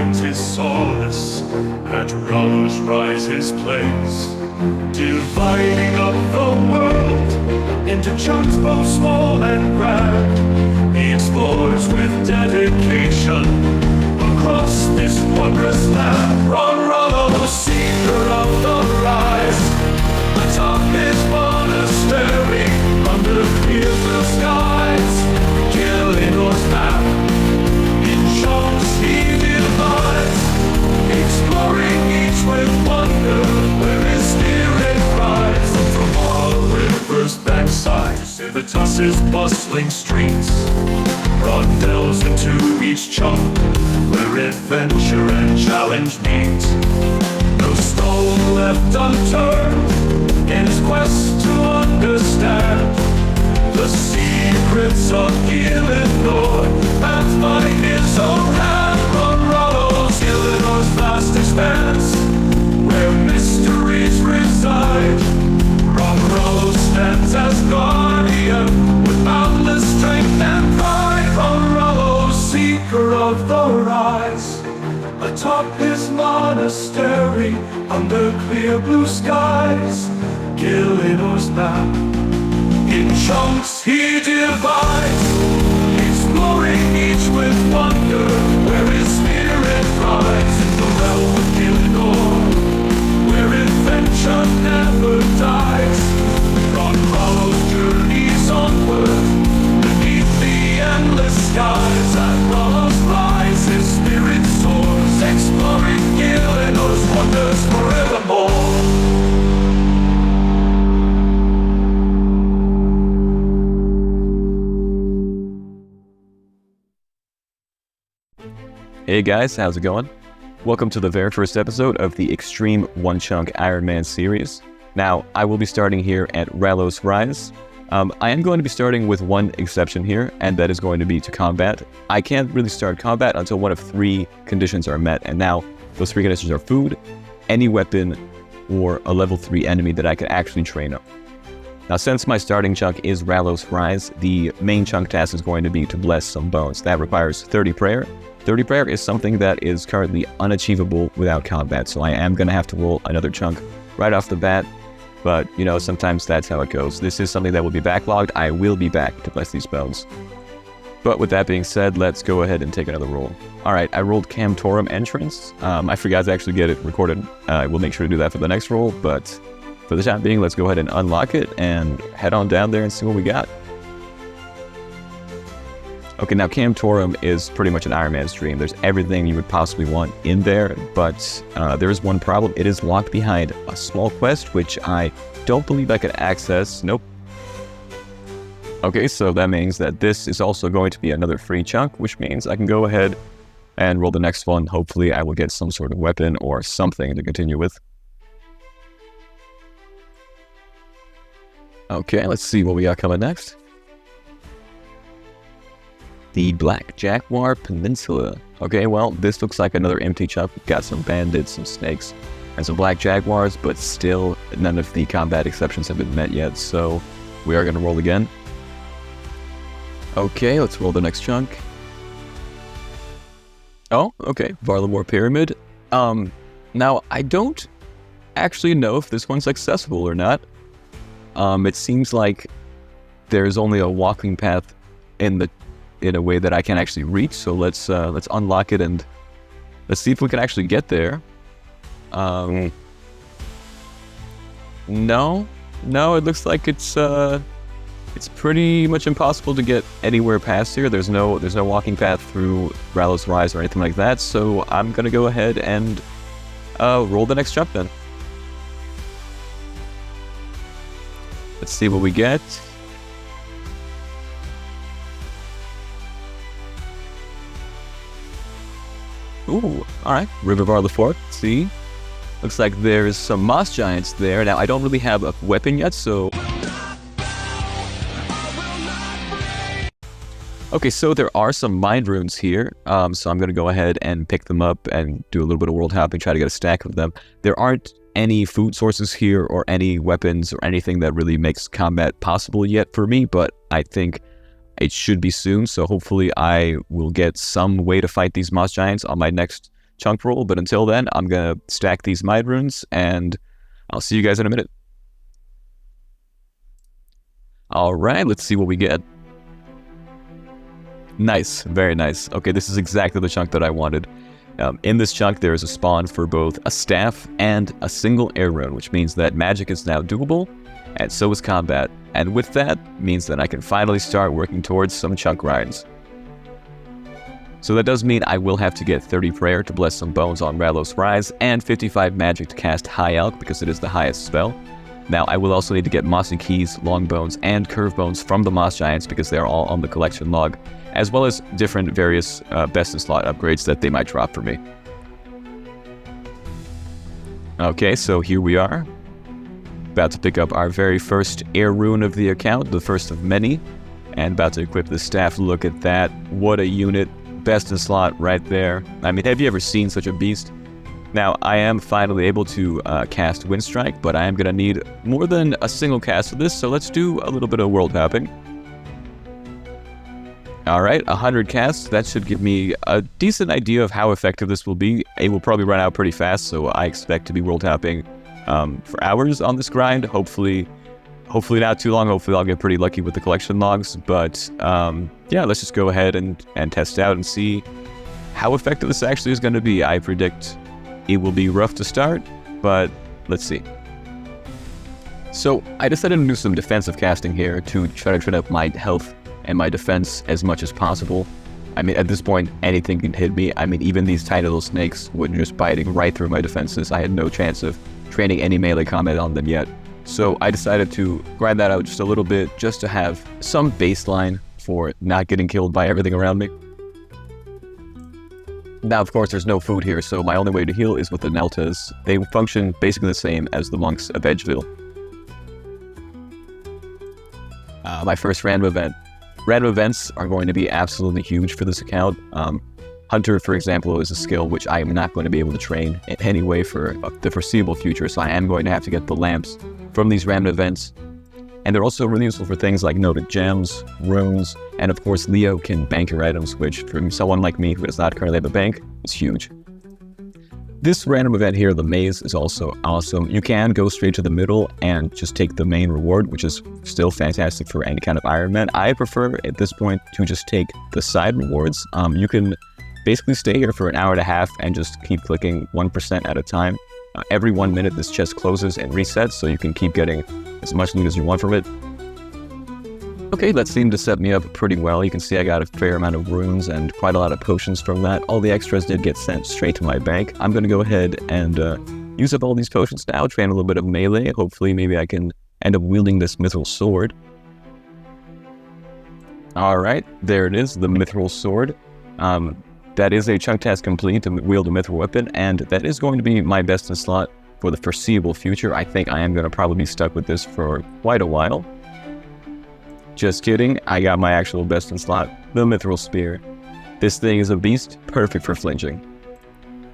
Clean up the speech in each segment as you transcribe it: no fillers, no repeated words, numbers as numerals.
finds his solace at Ralos rises place, dividing up the world into chunks both small and grand. He explores with dedication across this wondrous land. Ralos, seeker of the rise, atop his monastery, under clear blue skies, Gillinor's map. In chunks he divides, exploring each with wonder, where his spirit cries. From all rivers' backsides, Civitas's bustling streets, broad delves into each chunk, where adventure and challenge meet. No stone left unturned in his quest to understand the secrets of Gillinor, and find his own hand. Run Ralos, Gillinor's vast expanse, where mysteries reside. Run Ralos stands as guardian, with boundless strength and pride. Run Ralos, seeker of the rise, atop his monastery, under clear blue skies, Gillinor's map. In chunks he divides, exploring each with wonder, where his spirit rides. In the realm of Gillinor, where adventure never dies. From Ralos journeys onward, beneath the endless skies. At Ralos rise, his spirit soars, exploring Gillinor's wonders forevermore. Hey guys, how's it going? Welcome to the very first episode of the Extreme One Chunk Ironman series. Now, I will be starting here at Ralos Rise. I am going to be starting with one exception here, and that is going to be to combat. I can't really start combat until one of three conditions are met, and now those three conditions are food, any weapon, or a level 3 enemy that I can actually train up. Now, since my starting chunk is Ralos Rise, the main chunk task is going to be to bless some bones. That requires 30 prayer. 30 prayer is something that is currently unachievable without combat, so I am going to have to roll another chunk right off the bat, but you know, sometimes that's how it goes. This is something that will be backlogged. I will be back to bless these bones. But with that being said, let's go ahead and take another roll. Alright, I rolled Camtorum Entrance. I forgot to actually get it recorded. I will make sure to do that for the next roll, but for the time being, let's go ahead and unlock it and head on down there and see what we got. Okay, now Camtorum is pretty much an Ironman stream. There's everything you would possibly want in there, but there is one problem. It is locked behind a small quest, which I don't believe I could access. Nope. Okay, so that means that this is also going to be another free chunk, which means I can go ahead and roll the next one. Hopefully I will get some sort of weapon or something to continue with. Okay, let's see what we got coming next. The Black Jaguar Peninsula. Okay, well, this looks like another empty chunk. We've got some bandits, some snakes, and some black jaguars, but still none of the combat exceptions have been met yet, so we are going to roll again. Okay, let's roll the next chunk. Oh, okay, Varla Pyramid. Now, I don't actually know if this one's accessible or not. It seems like there's only a walking path in a way that I can actually reach, so let's unlock it and let's see if we can actually get there. No, it looks like it's pretty much impossible to get anywhere past here. There's no walking path through Ralos Rise or anything like that, so I'm gonna go ahead and roll the next jump then. Let's see what we get. Ooh, alright. River Varla Fort, see? Looks like there's some moss giants there. Now, I don't really have a weapon yet, so... Okay, so there are some mind runes here, so I'm going to go ahead and pick them up and do a little bit of world hopping, try to get a stack of them. There aren't any food sources here or any weapons or anything that really makes combat possible yet for me, but I think it should be soon, so hopefully I will get some way to fight these moss giants on my next chunk roll, but until then, I'm going to stack these mind runes, and I'll see you guys in a minute. All right, let's see what we get. Nice, very nice. Okay, this is exactly the chunk that I wanted. In this chunk, there is a spawn for both a staff and a single air rune, which means that magic is now doable, and so is combat. And with that, means that I can finally start working towards some chunk grinds. So that does mean I will have to get 30 prayer to bless some bones on Ralos Rise, and 55 magic to cast High Alch because it is the highest spell. Now, I will also need to get Mossy Keys, Long Bones, and Curve Bones from the Moss Giants because they're all on the collection log, as well as different various best in slot upgrades that they might drop for me. Okay, so here we are. About to pick up our very first air rune of the account, the first of many, and about to equip the staff. Look at that. What a unit. Best in slot right there. I mean, have you ever seen such a beast? Now, I am finally able to cast Wind Strike, but I am going to need more than a single cast of this, so let's do a little bit of world hopping. Alright, 100 casts. That should give me a decent idea of how effective this will be. It will probably run out pretty fast, so I expect to be world hopping for hours on this grind. Hopefully not too long. Hopefully I'll get pretty lucky with the collection logs, but yeah, let's just go ahead and test out and see how effective this actually is going to be. I predict it will be rough to start, but let's see. So I decided to do some defensive casting here to try to train up my health and my defense as much as possible. I mean, at this point, anything can hit me. I mean, even these tiny little snakes would just biting right through my defenses. I had no chance of training any melee combat on them yet. So I decided to grind that out just a little bit, just to have some baseline for not getting killed by everything around me. Now, of course, there's no food here, so my only way to heal is with the Neltas. They function basically the same as the monks of Edgeville. My first random event. Random events are going to be absolutely huge for this account. Hunter, for example, is a skill which I am not going to be able to train in any way for the foreseeable future, so I am going to have to get the lamps from these random events. And they're also really useful for things like noted gems, runes, and of course Leo can bank your items, which for someone like me who does not currently have a bank, is huge. This random event here, the maze, is also awesome. You can go straight to the middle and just take the main reward, which is still fantastic for any kind of Ironman. I prefer at this point to just take the side rewards. You can basically stay here for an hour and a half and just keep clicking 1% at a time. Every 1 minute this chest closes and resets, so you can keep getting as much loot as you want from it. Okay, that seemed to set me up pretty well. You can see I got a fair amount of runes and quite a lot of potions from that. All the extras did get sent straight to my bank. I'm going to go ahead and use up all these potions now, train a little bit of melee. Hopefully maybe I can end up wielding this mithril sword. Alright, there it is, the mithril sword. That is a chunk task complete to wield a mithril weapon, and that is going to be my best in slot for the foreseeable future. I think I am going to probably be stuck with this for quite a while. Just kidding, I got my actual best in slot, the mithril spear. This thing is a beast, perfect for flinching.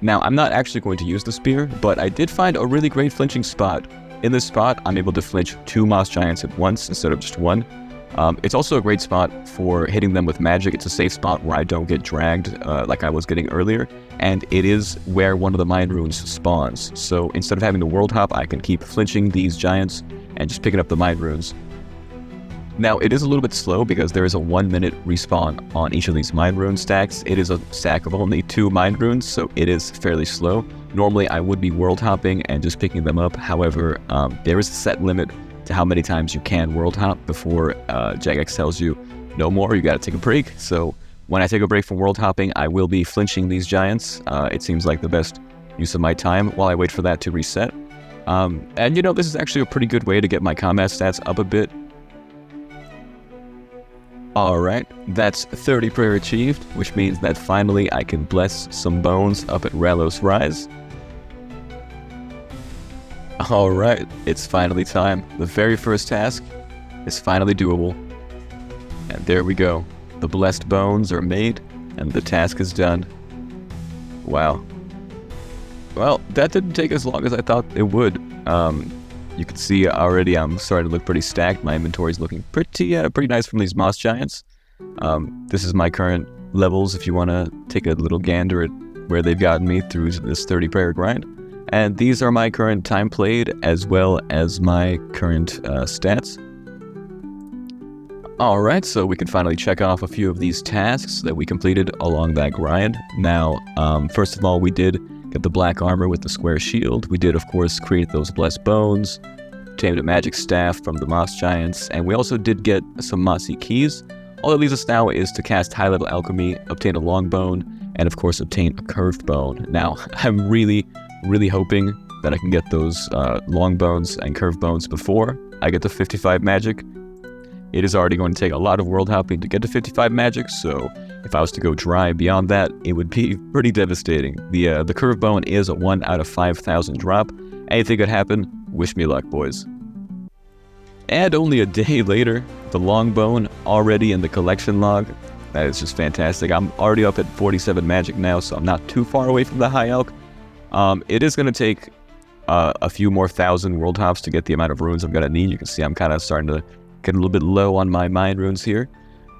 Now, I'm not actually going to use the spear, but I did find a really great flinching spot. In this spot, I'm able to flinch 2 moss giants at once instead of just 1. It's also a great spot for hitting them with magic. It's a safe spot where I don't get dragged like I was getting earlier, and it is where one of the mind runes spawns. So instead of having to world hop, I can keep flinching these giants and just picking up the mind runes. Now, it is a little bit slow because there is a 1 minute respawn on each of these mind rune stacks. It is a stack of only 2 mind runes, so it is fairly slow. Normally, I would be world hopping and just picking them up. However, there is a set limit to how many times you can world hop before Jagex tells you no more, you gotta take a break. So when I take a break from world hopping, I will be flinching these giants. It seems like the best use of my time while I wait for that to reset. And you know, this is actually a pretty good way to get my combat stats up a bit. Alright, that's 30 prayer achieved, which means that finally I can bless some bones up at Ralos Rise. Alright, it's finally time. The very first task is finally doable. And there we go. The blessed bones are made, and the task is done. Wow. Well, that didn't take as long as I thought it would. You can see already I'm starting to look pretty stacked. My inventory is looking pretty nice from these moss giants. This is my current levels if you want to take a little gander at where they've gotten me through this 30 prayer grind. And these are my current time played as well as my current stats. Alright, so we can finally check off a few of these tasks that we completed along that grind. Now, first of all, we did get the black armor with the square shield. We did, of course, create those blessed bones, tamed a magic staff from the moss giants, and we also did get some mossy keys. All that leaves us now is to cast high-level alchemy, obtain a long bone, and of course obtain a curved bone. Now, I'm really hoping that I can get those long bones and curved bones before I get to 55 magic. It is already going to take a lot of world hopping to get to 55 magic, so if I was to go dry beyond that, it would be pretty devastating. The curved bone is a 1 out of 5,000 drop. Anything could happen. Wish me luck, boys. And only a day later, the long bone already in the collection log. That is just fantastic. I'm already up at 47 magic now, so I'm not too far away from the high elk. It is going to take a few more thousand world hops to get the amount of runes I'm going to need. You can see I'm kind of starting to get a little bit low on my mind runes here.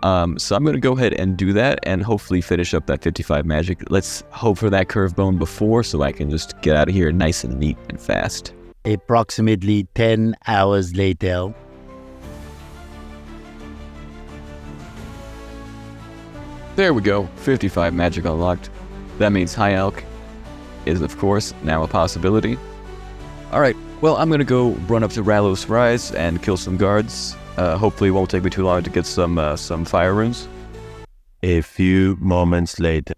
So I'm going to go ahead and do that and hopefully finish up that 55 magic. Let's hope for that curved bone before so I can just get out of here nice and neat and fast. Approximately 10 hours later. There we go, 55 magic unlocked. That means high elk is of course now a possibility. Alright, well I'm gonna go run up to Ralos Rise and kill some guards. Hopefully it won't take me too long to get some fire runes. A few moments later.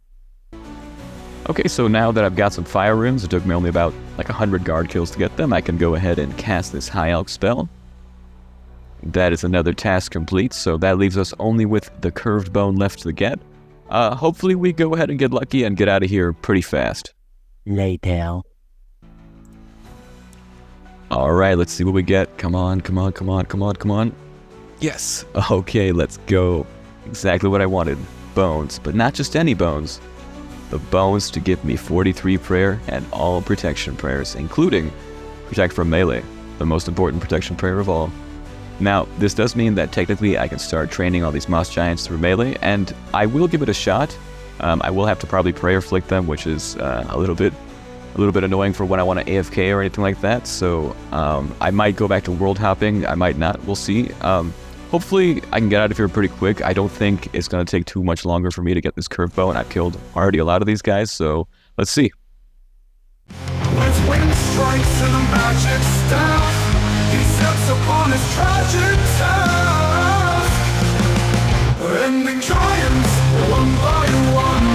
Okay, so now that I've got some fire runes, it took me only about like 100 guard kills to get them. I can go ahead and cast this high elk spell. That is another task complete, so that leaves us only with the curved bone left to get. Hopefully we go ahead and get lucky and get out of here pretty fast. Later. Alright, let's see what we get. Come on, come on, come on, come on, come on. Yes! Okay, let's go. Exactly what I wanted. Bones, but not just any bones. The bones to give me 43 prayer and all protection prayers, including protect from melee, the most important protection prayer of all. Now, this does mean that technically I can start training all these moss giants through melee, and I will give it a shot. I will have to probably prayer flick them, which is a little bit annoying for when I want to AFK or anything like that. So I might go back to world hopping. I might not. We'll see. Hopefully I can get out of here pretty quick. I don't think it's going to take too much longer for me to get this curved bow, and I've killed already a lot of these guys. So let's see. With wind strikes and a magic staff, he sets upon his tragic task, ending giants one by one.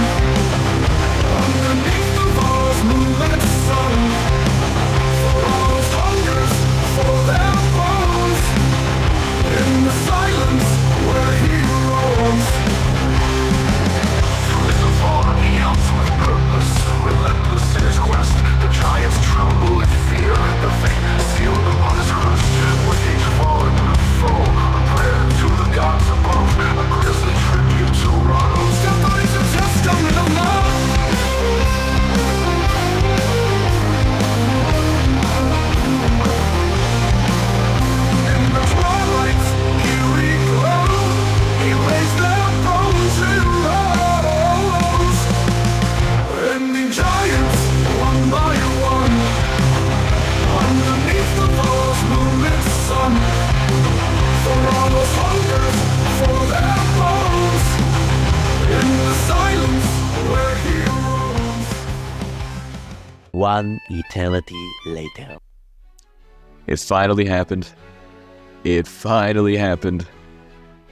Underneath the vast moonlit sun, for all his hungers, for their bones, in the silence where he roams. With the fallen, he helps with purpose, relentless in his quest. The giants tremble in fear, the fate sealed upon his crust. With each fallen foe, a prayer to the gods above, a grisly tribute to Ralos. Their bodies are testament of love. In the twilight's eerie glow, he lays their bones in rows, ending giants one by one. Underneath the vast moonlit sun, for all those hungers, for their bones, in the silence where he roams. One eternity later. It finally happened. It finally happened.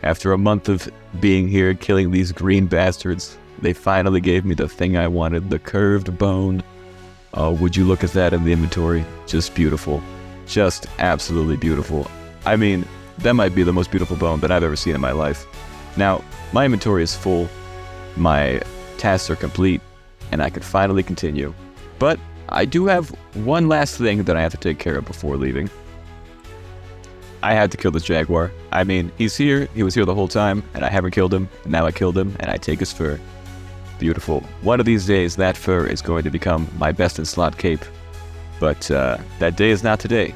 After a month of being here killing these green bastards, they finally gave me the thing I wanted, the curved bone. Oh, would you look at that in the inventory? Just beautiful. Just absolutely beautiful. I mean, that might be the most beautiful bone that I've ever seen in my life. Now, my inventory is full, my tasks are complete, and I can finally continue. But I do have one last thing that I have to take care of before leaving. I had to kill this jaguar. I mean, he's here, he was here the whole time, and I haven't killed him, and now I killed him, and I take his fur. Beautiful. One of these days, that fur is going to become my best in slot cape. But that day is not today.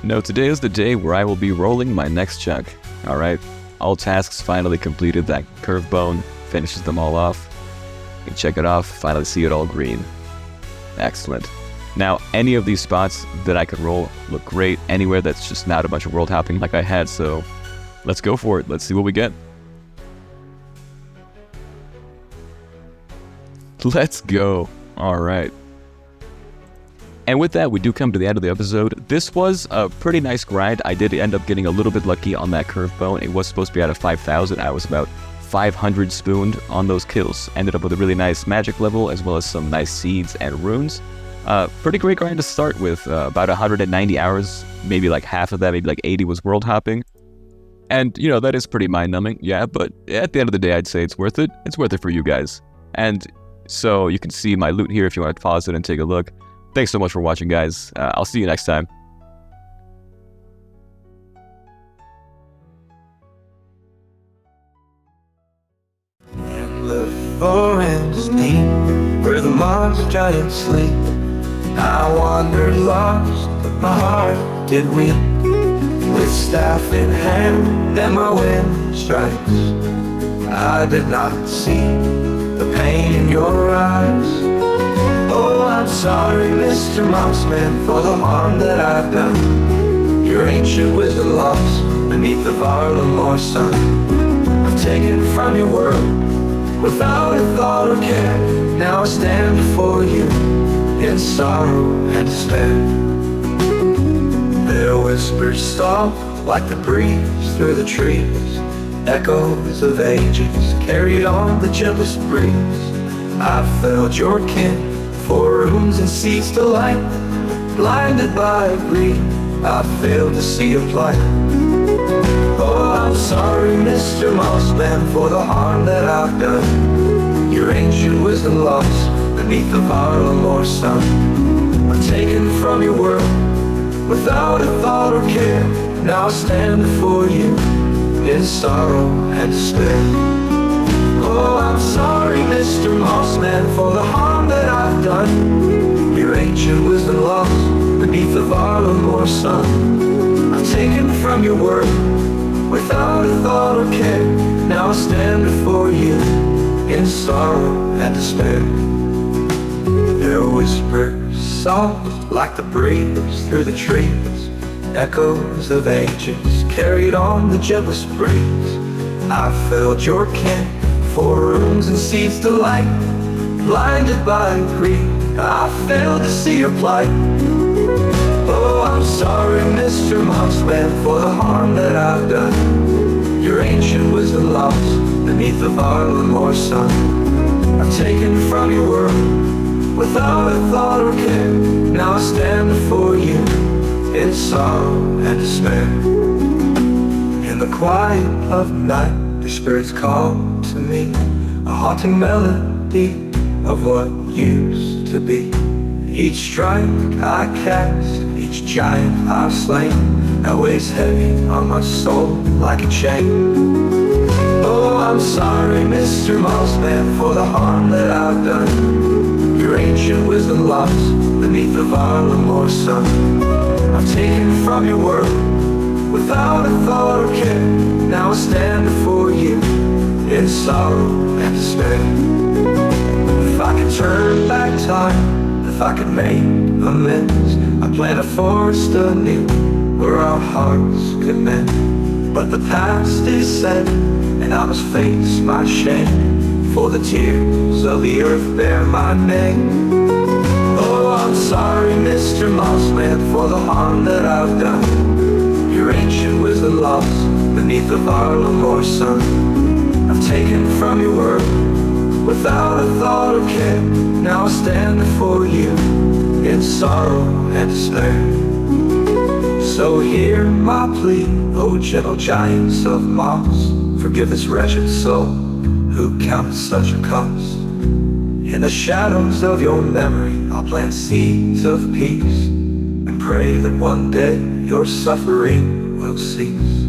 No, today is the day where I will be rolling my next chunk. Alright, all tasks finally completed. That curved bone finishes them all off. You can check it off, finally see it all green. Excellent. Now, any of these spots that I could roll look great. Anywhere that's just not a bunch of world hopping like I had, so let's go for it. Let's see what we get. Let's go. All right. And with that, we do come to the end of the episode. This was a pretty nice grind. I did end up getting a little bit lucky on that curved bone. It was supposed to be out of 5,000. I was about 500 spooned on those kills. Ended up with a really nice magic level, as well as some nice seeds and runes. Pretty great grind to start with. About 190 hours, maybe like half of that, maybe like 80 was world hopping. And, you know, that is pretty mind-numbing, yeah, but at the end of the day, I'd say it's worth it. It's worth it for you guys. And so you can see my loot here if you want to pause it and take a look. Thanks so much for watching, guys. I'll see you next time. In the forest deep, where the monster giants sleep, I wandered lost, but my heart did weep. With staff in hand and my wind strikes, I did not see the pain in your eyes. Oh, I'm sorry, Mr. Mossman, for the harm that I've done. Your ancient wisdom lost beneath the Varla sun. I'm taken from your world without a thought or care. Now I stand before you in sorrow and despair. Their whispers soft like the breeze through the trees, echoes of ages carried on the gentlest breeze. I felt your kin for rooms and seats to light. Blinded by greed, I failed to see your plight. Oh, I'm sorry, Mr. Mossman, for the harm that I've done. Your ancient wisdom lost beneath the Varla sun. I'm taken from your world without a thought or care. Now I stand before you in sorrow and despair. Oh, I'm sorry, Mr. Mossman, for the harm that I've done. Your ancient wisdom lost beneath the Varla sun. I'm taken from your word without a thought or care. Now I stand before you in sorrow and despair. Their whispers soft like the breeze through the trees, echoes of ages carried on the gentlest breeze. I felt your kin for rooms and seats to light. Blinded by greed, I failed to see your plight. Oh, I'm sorry, Mr. Mossman, for the harm that I've done. Your ancient wisdom lost beneath the Varla sun. I'm taken from your world without a thought or care. Now I stand before you in sorrow and despair. In the quiet of night, your spirits call to me, a haunting melody of what used to be. Each strike I cast, each giant I've slain, now weighs heavy on my soul like a chain. Oh, I'm sorry, Mr. Mossman, for the harm that I've done. Your ancient wisdom lost beneath the Varla sun. I'm taken from your world without a thought or care. Now I stand before you in sorrow and despair. If I could turn back time, if I could make amends, I'd plant a forest anew where our hearts could mend. But the past is said, and I must face my shame, for the tears of the earth bear my name. Oh, I'm sorry, Mr. Mossman, for the harm that I've done. Your ancient wisdom lost beneath the Varla sun. I'm taken from your world without a thought or care. Now I stand before you in sorrow and despair. So hear my plea, O gentle giants of moss, forgive this wretched soul who counted such a cost. In the shadows of your memory, I'll plant seeds of peace and pray that one day your suffering will cease.